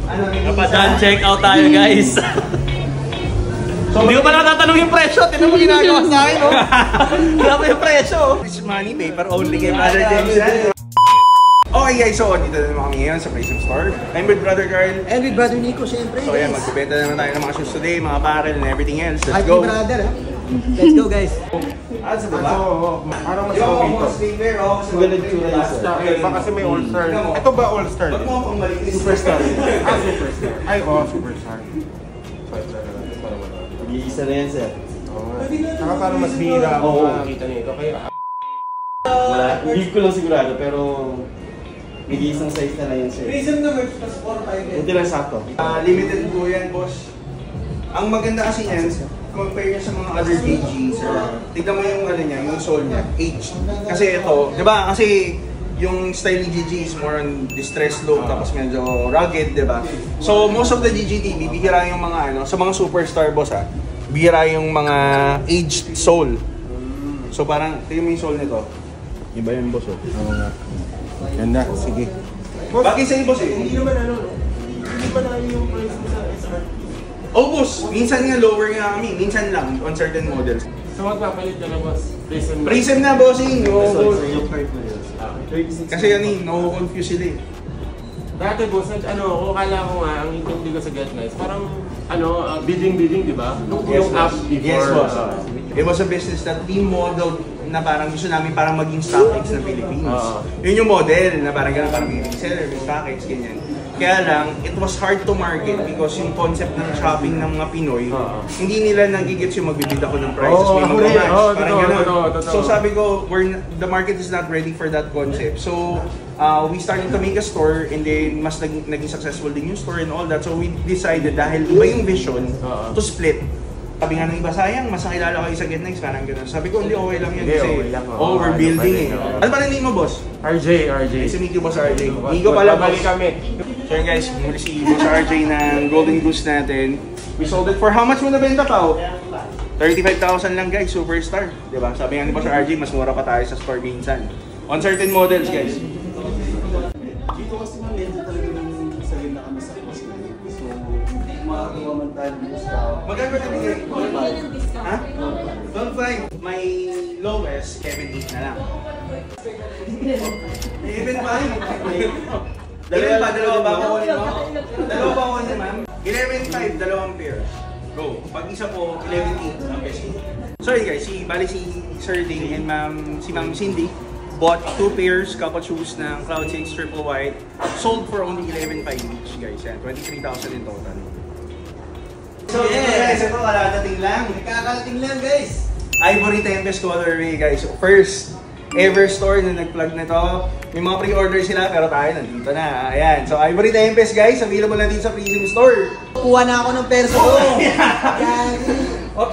Napadaan check out tayo guys. So, hindi ko pa natatanong yung presyo. Tinan mo ginagawa sa akin, no? Wala pa yung presyo. It's money, paper only kay Brother James. Okay guys, so dito na naman kami ngayon sa Prism Store. I'm with Brother Carl. And with Brother Nico, syempre. So yan, magbibenta naman tayo ng mga shoes today, mga apparel and everything else. Let's go. Brother, ha? Let's go guys. Sa baba? Oo, parang mas okay ito. Maganda yung tsura Iba kasi may all-star. Ito ba all-star? Superstar. Superstar. Ay, superstar. Mag-iisa na yan, sir. Saka parang mas bihira ako makakita nito. Kaya wala, hindi ko lang sigurado, pero nag-iisang size na lang yun, sir. Prism na merch, plus 4-5. Buti lang sakto. Limited po yan, boss. Ang maganda kasi yan, compare niya sa mga other DGs, tignan mo yung ano niya, yung sole niya, H. Kasi ito, di ba? Kasi yung style ni GG is more on distressed look, tapos medyo rugged, di ba? So most of the GGT, bibihira yung mga ano, sa mga superstar boss ha, bihira yung mga aged sole. So parang, tignan mo yung sole nito. Iba yun boss oh. oo nga. Ganda, sige. Bagay sa'yo boss eh. Hindi naman ano, hindi ba na yung price mo sa SR? Oh boss, minsan nga lower nga kami, minsan lang on certain models. So magpapalit ka na boss? Prism na bossing! So, kasi yan eh, no-confuse sila eh. dati boss, ako, kala ko nga, ang intindi ko sa Get Nice, parang, bidding, di ba? Yung app before. Yes boss. It was a business that we modeled na parang gusto namin parang maging StockX ng Philippines. Yun yung model na parang gano'n, parang may reseller, may StockX, ganyan. Kaya lang, it was hard to market because yung concept ng shopping ng mga Pinoy, hindi nila nagigits yung magbibid ako ng prices, may mag-match, parang gano'n. So sabi ko, the market is not ready for that concept. So we started to make a store and then mas naging successful din yung store and all that. So we decided dahil iba yung vision to split. Sabi nga ng iba, sayang, mas nakilala kayo sa Get Nice, parang gano'n. Sabi ko, hindi, okay lang yan kasi we're building eh. Ano pa rin name mo, boss? RJ. Nice to meet you, boss RJ. Nico pala, boss. Kami. So yun guys, muli si boss RJ ng Golden Goose natin. We sold it for how much mo nabenta pa? 35,000 lang guys, superstar. Diba? Sabi nga ni boss RJ, mas mura pa tayo sa store minsan. On certain models guys. Dito kasi malento talaga ng sagin na kami sa cost na yun. So, makakawa man tayo ng discount. Magkano ba nabigay? Ha? Don't find. My lowest, Kevin 8 na lang. Even pa dalawa ba ako ulit mo? Dalawa ba ako ulit ma'am? 11.5, dalawang pair. Go. Pag isa po, 11.8 ang best. Sorry guys, si Sir Ding and si Ma'am Cindy bought 2 pairs couple shoes ng Cloud 6 Triple White. Sold for only 11.5 each guys. Yan, 23,000 in total. So guys, ito kaladating lang. Kakalating lang guys. Ivory Tempest colorway guys. First ever store na nag-plug na to. May mga pre-order sila pero tayo nandito na. Ayan. So Ivory Tempest guys, available na dito sa Prism Store. Kuha na ako ng perso ko.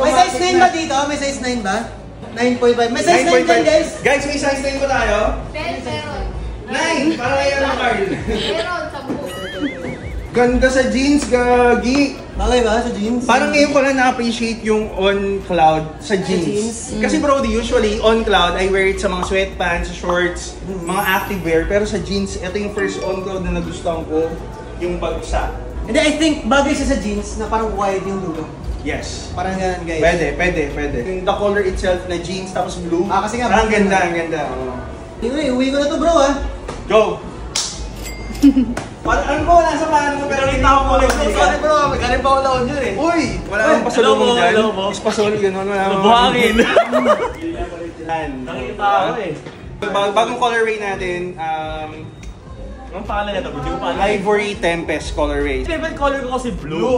May size 9 ba dito? May size 9 ba? 9.5. May size 9 din guys. Guys, may size 9 ba tayo? Meron. 9! Para kayo ng Carl. Meron, 10. Ganda sa jeans, gagi. Bagay ba sa jeans? Parang ngayon ko lang na-appreciate yung on cloud sa jeans. Kasi bro, usually on cloud, I wear it sa mga sweatpants, shorts, mga activewear. Pero sa jeans, ito yung first on cloud na nagustuhan ko, yung bagsa. Hindi, I think bagay siya sa jeans na parang wide yung dulo. Yes. Parang ganun guys. Pwede. Yung the color itself na jeans tapos blue. Kasi nga, parang ganda, ang ganda. Uwi ko na to bro ha. Go! Ano ba wala sa plano mo? Pero kita ko muna yung Sorry bro, galing pa ako laon yun eh. Uy! Wala akong pasalubong dyan. Ispasol, gano'n. Buhangin. Nakikita ako eh. Bagong colorway natin, Anong pangalan nito? Hindi ko pangalan. Ivory Tempest colorway. Favorite color ko kasi blue.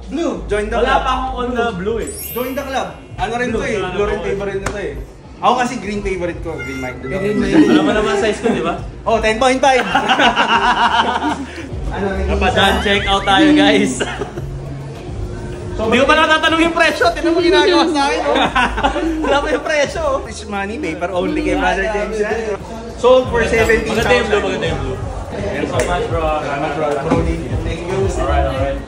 Blue! Join the club. Wala pa akong on the blue eh. Join the club. Ano rin to eh. Blue rin favorite na to eh. Ako kasi green favorite ko. Green mic. Alam mo naman size ko, di ba? Oh, 10.5! Napadaan check out tayo guys. Hindi ko pa natatanong yung presyo. Tinan mo ginagawa sa akin. Wala pa yung presyo. It's money, paper only kay Brother James. Sold for 17,000. Maganda yung blue. Thank you so much bro. Salamat bro. Thank you. Alright.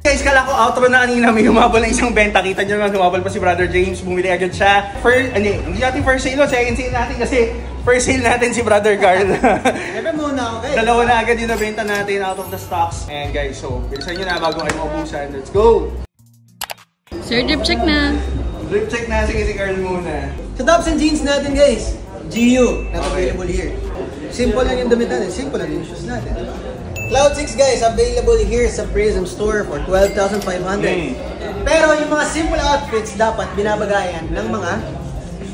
Guys, kala ko outro na kanina, may humabol na isang benta. Kita nyo naman, humabol pa si Brother James, bumili agad siya. Hindi natin first sale, second sale natin kasi first sale natin si Brother Carl. Siyempre muna ako guys. Dalawa na agad yung nabenta natin out of the stocks. And guys, so bilisan nyo na bago kayo maubusan. Let's go! Sir, drip check na. Drip check na, sige si Carl muna. Sa tops and jeans natin guys, GU, not available here. Simple lang yung damit natin, simple lang yung shoes natin. Cloud 6 guys, available here sa Prism Store for 12,500. Pero yung mga simple outfits dapat binabagayan ng mga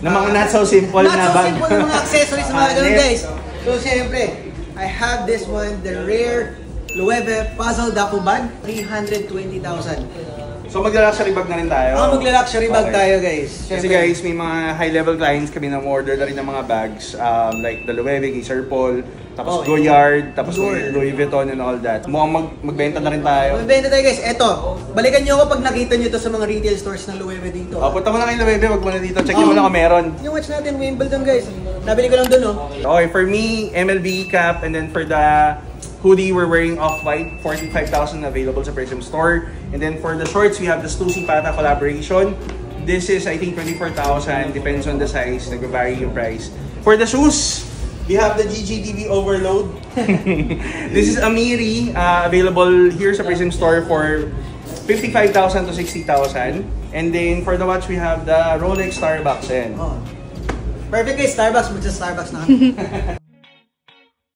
not so simple na not so bag. simple ng mga accessories na mga ganun guys. So siyempre, I have this one, the rare Loewe Puzzle Duffel Bag, 320,000. So magla-luxury bag na rin tayo. Magla-luxury bag tayo guys. Kasi guys, may mga high-level clients kami na order na rin ng mga bags. Like the Loewe kay Sir Paul, tapos Goyard, tapos Louis Vuitton and all that. Mukhang magbenta na rin tayo. Magbenta tayo guys. Eto, balikan nyo ako pag nakita nyo to sa mga retail stores ng Loewe dito. Punta mo na kay Loewe, wag mo na dito. Check mo lang kung meron. Yung watch natin, Wimbledon guys. Nabili ko lang dun oh. Okay, for me, MLB cap, and then for the hoodie, we're wearing Off-White, 45,000 available sa Prism Store. And then for the shorts, we have the Stussy Pata collaboration. This is, I think, 24,000. Depends on the size. Nag-vary yung price. For the shoes, we have the GGTV Overload. This is Amiri, available here sa Prism Store for 55,000 to 60,000. And then for the watch, we have the Rolex Starbucks. Perfect guys, Starbucks. Magsa Starbucks na kami.